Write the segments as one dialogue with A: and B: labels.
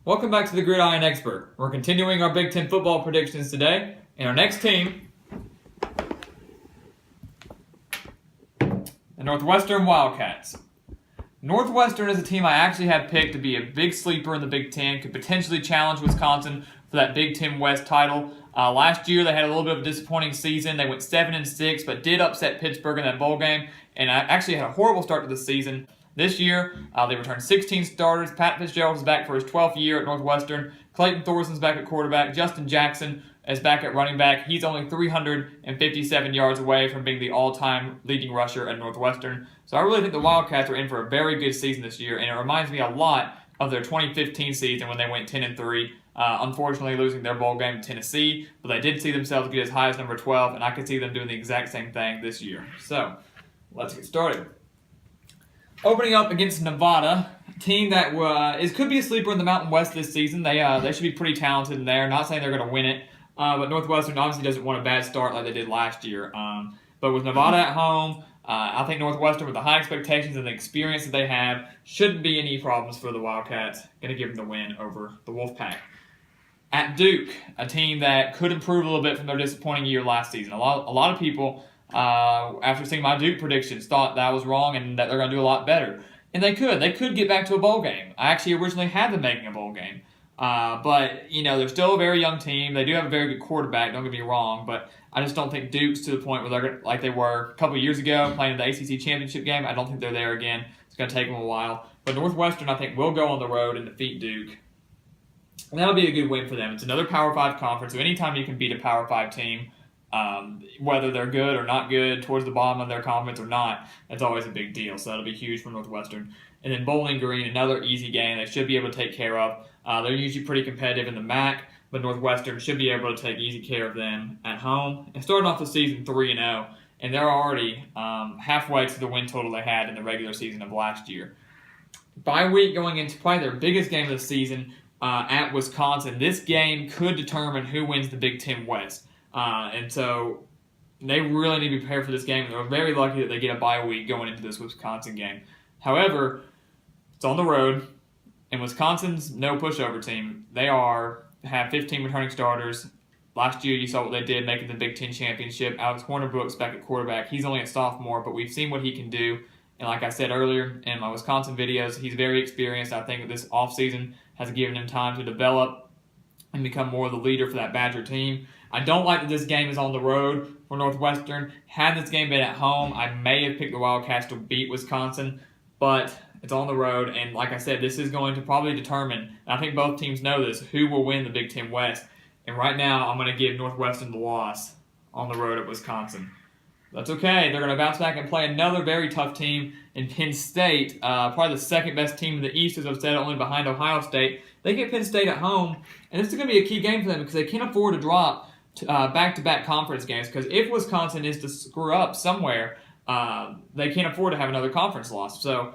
A: Welcome back to the Gridiron Expert. We're continuing our Big Ten football predictions today, and our next team, the Northwestern Wildcats. Northwestern is a team I actually have picked to be a big sleeper in the Big Ten, could potentially challenge Wisconsin for that Big Ten West title. Last year they had a little bit of a disappointing season. They went 7-6, but did upset Pittsburgh in that bowl game, and actually had a horrible start to the season. This year, they returned 16 starters. Pat Fitzgerald is back for his 12th year at Northwestern. Clayton Thorson's back at quarterback. Justin Jackson is back at running back. He's only 357 yards away from being the all-time leading rusher at Northwestern. So I really think the Wildcats are in for a very good season this year, and it reminds me a lot of their 2015 season when they went 10-3. Unfortunately, losing their bowl game to Tennessee, but they did see themselves get as high as number 12, and I could see them doing the exact same thing this year. So, let's get started. Opening up against Nevada, a team that could be a sleeper in the Mountain West this season. They should be pretty talented in there. Not saying they're going to win it, but Northwestern obviously doesn't want a bad start like they did last year. But with Nevada at home, I think Northwestern, with the high expectations and the experience that they have, shouldn't be any problems for the Wildcats. Going to give them the win over the Wolfpack. At Duke, a team that could improve a little bit from their disappointing year last season. A lot of people, after seeing my Duke predictions, thought that was wrong and that they're going to do a lot better. And they could. They could get back to a bowl game. I actually originally had them making a bowl game. But, they're still a very young team. They do have a very good quarterback, don't get me wrong. But I just don't think Duke's to the point where they're like they were a couple of years ago playing in the ACC championship game. I don't think they're there again. It's going to take them a while. But Northwestern, I think, will go on the road and defeat Duke. And that'll be a good win for them. It's another Power 5 conference, so anytime you can beat a Power 5 team, whether they're good or not good, towards the bottom of their conference or not, that's always a big deal. So that'll be huge for Northwestern. And then Bowling Green, another easy game they should be able to take care of. They're usually pretty competitive in the MAC, but Northwestern should be able to take easy care of them at home. And starting off the season 3-0, and they're already halfway to the win total they had in the regular season of last year. Bye week going into probably their biggest game of the season, at Wisconsin. This game could determine who wins the Big Ten West. And so they really need to be prepared for this game. They're very lucky that they get a bye week going into this Wisconsin game. However, it's on the road, and Wisconsin's no pushover team. They have 15 returning starters. Last year, you saw what they did making the Big Ten championship. Alex Hornibrook's back at quarterback. He's only a sophomore, but we've seen what he can do. And like I said earlier in my Wisconsin videos, he's very experienced. I think that this offseason has given him time to develop and become more of the leader for that Badger team. I don't like that this game is on the road for Northwestern. Had this game been at home, I may have picked the Wildcats to beat Wisconsin, but it's on the road, and like I said, this is going to probably determine, and I think both teams know this, who will win the Big Ten West. And right now, I'm going to give Northwestern the loss on the road at Wisconsin. That's okay. They're going to bounce back and play another very tough team in Penn State, probably the second best team in the East, as I've said, only behind Ohio State. They get Penn State at home, and this is going to be a key game for them because they can't afford to drop back-to-back conference games, because if Wisconsin is to screw up somewhere, they can't afford to have another conference loss. So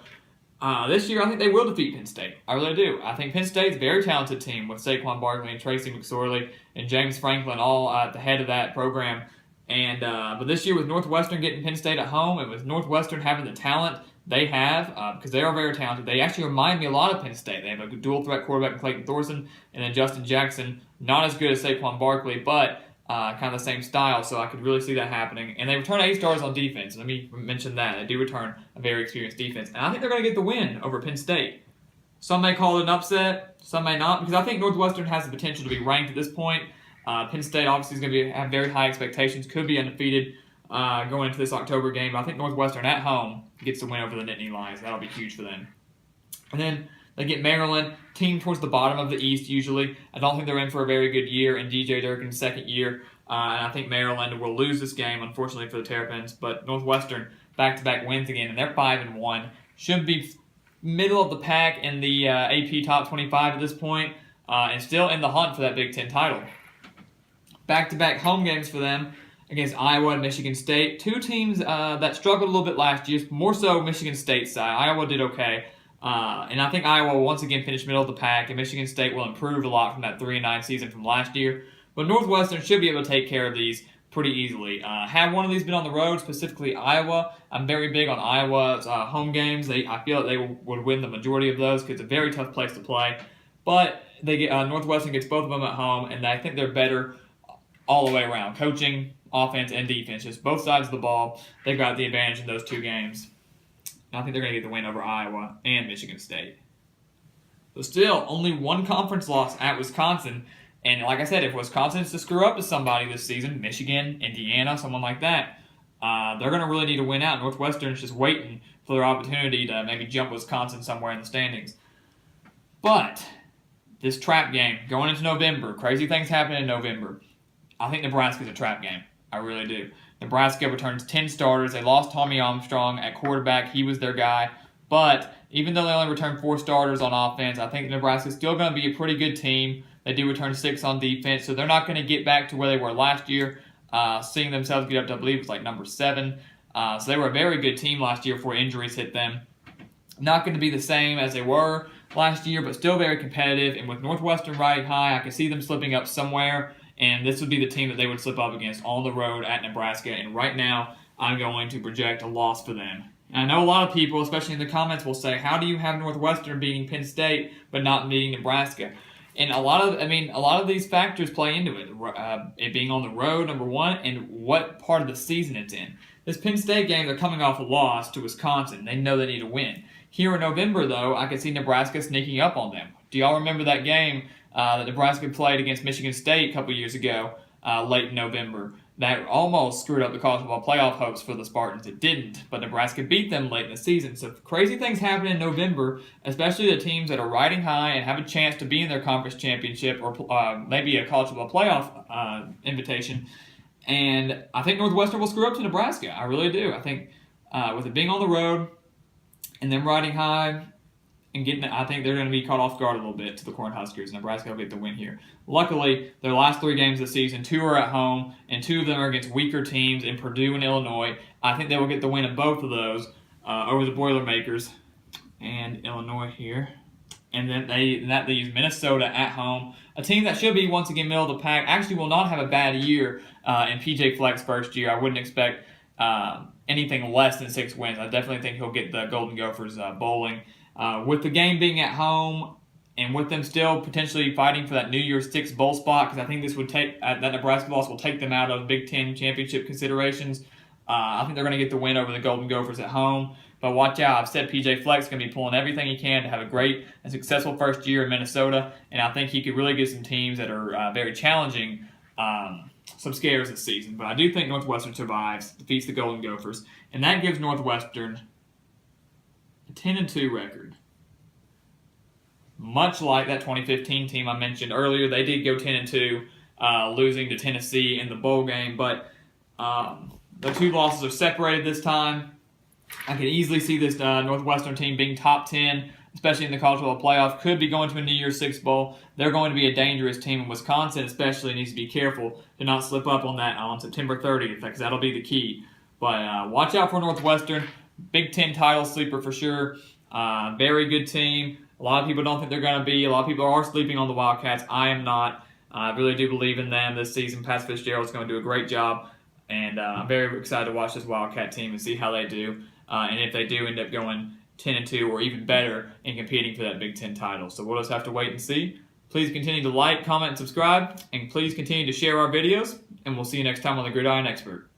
A: this year, I think they will defeat Penn State. I really do. I think Penn State's a very talented team with Saquon Barkley and Tracy McSorley and James Franklin all at the head of that program. And but this year with Northwestern getting Penn State at home, and with Northwestern having the talent they have, because they are very talented, they actually remind me a lot of Penn State. They have a dual threat quarterback in Clayton Thorson, and then Justin Jackson, not as good as Saquon Barkley, but kind of the same style, so I could really see that happening. And they return 8 stars on defense. Let me mention that. They do return a very experienced defense. And I think they're going to get the win over Penn State. Some may call it an upset, some may not, because I think Northwestern has the potential to be ranked at this point. Penn State obviously is going to have very high expectations, could be undefeated going into this October game. But I think Northwestern at home gets the win over the Nittany Lions. That'll be huge for them. And then they get Maryland, team towards the bottom of the East usually. I don't think they're in for a very good year in DJ Durkin's second year. And I think Maryland will lose this game, unfortunately for the Terrapins. But Northwestern, back-to-back wins again, and they're 5-1. Should be middle of the pack in the AP Top 25 at this point, and still in the hunt for that Big Ten title. Back-to-back home games for them against Iowa and Michigan State. Two teams that struggled a little bit last year, more so Michigan State's side. Iowa did okay. And I think Iowa will once again finish middle of the pack, and Michigan State will improve a lot from that 3-9 season from last year. But Northwestern should be able to take care of these pretty easily. Had one of these been on the road, specifically Iowa, I'm very big on Iowa's home games. I feel like they would win the majority of those because it's a very tough place to play. But they get Northwestern gets both of them at home, and I think they're better all the way around. Coaching, offense, and defense, just both sides of the ball. They've got the advantage in those 2 games. And I think they're going to get the win over Iowa and Michigan State. But still, only 1 conference loss at Wisconsin. And like I said, if Wisconsin's to screw up to somebody this season, Michigan, Indiana, someone like that, they're going to really need to win out. Northwestern's just waiting for their opportunity to maybe jump Wisconsin somewhere in the standings. But this trap game going into November, crazy things happen in November. I think Nebraska's a trap game. I really do. Nebraska returns 10 starters. They lost Tommy Armstrong at quarterback. He was their guy. But even though they only returned 4 starters on offense, I think Nebraska's still going to be a pretty good team. They do return 6 on defense, so they're not going to get back to where they were last year, seeing themselves get up to, I believe, it was like number 7. So they were a very good team last year before injuries hit them. Not going to be the same as they were last year, but still very competitive. And with Northwestern riding high, I can see them slipping up somewhere. And this would be the team that they would slip up against on the road at Nebraska. And right now, I'm going to project a loss for them. And I know a lot of people, especially in the comments, will say, how do you have Northwestern beating Penn State but not beating Nebraska? And a lot of these factors play into it. It being on the road, number one, and what part of the season it's in. This Penn State game, they're coming off a loss to Wisconsin. They know they need to win. Here in November, though, I can see Nebraska sneaking up on them. Do y'all remember that game that Nebraska played against Michigan State a couple years ago, late in November? That almost screwed up the college football playoff hopes for the Spartans. It didn't, but Nebraska beat them late in the season. So crazy things happen in November, especially the teams that are riding high and have a chance to be in their conference championship or maybe a college football playoff invitation. And I think Northwestern will screw up to Nebraska. I really do. I think with it being on the road and them riding high and I think they're going to be caught off guard a little bit to the Cornhuskers. Nebraska will get the win here. Luckily, their last 3 games of the season, 2 are at home, and 2 of them are against weaker teams in Purdue and Illinois. I think they will get the win in both of those over the Boilermakers and Illinois here. And then that leaves Minnesota at home, a team that should be once again middle of the pack. Actually, will not have a bad year in PJ Fleck's first year. I wouldn't expect anything less than 6 wins. I definitely think he'll get the Golden Gophers bowling. With the game being at home and with them still potentially fighting for that New Year's Six bowl spot, because I think this would take that Nebraska loss will take them out of Big Ten championship considerations. I think they're going to get the win over the Golden Gophers at home. But watch out. I've said PJ Fleck's going to be pulling everything he can to have a great and successful first year in Minnesota, and I think he could really get some teams that are very challenging some scares this season. But I do think Northwestern survives, defeats the Golden Gophers, and that gives Northwestern a 10-2 record. Much like that 2015 team I mentioned earlier, they did go 10-2, losing to Tennessee in the bowl game, but the 2 losses are separated this time. I can easily see this Northwestern team being top 10, especially in the college football playoff. Could be going to a New Year's Six bowl. They're going to be a dangerous team, and Wisconsin especially needs to be careful to not slip up on that on September 30th, because that'll be the key. But watch out for Northwestern. Big Ten title sleeper for sure. Very good team. A lot of people don't think they're going to be. A lot of people are sleeping on the Wildcats. I am not. I really do believe in them this season. Pat Fitzgerald's going to do a great job, and I'm very excited to watch this Wildcat team and see how they do. And if they do end up going 10-2 or even better in competing for that Big Ten title. So we'll just have to wait and see. Please continue to like, comment, and subscribe, and please continue to share our videos, and we'll see you next time on The Gridiron Expert.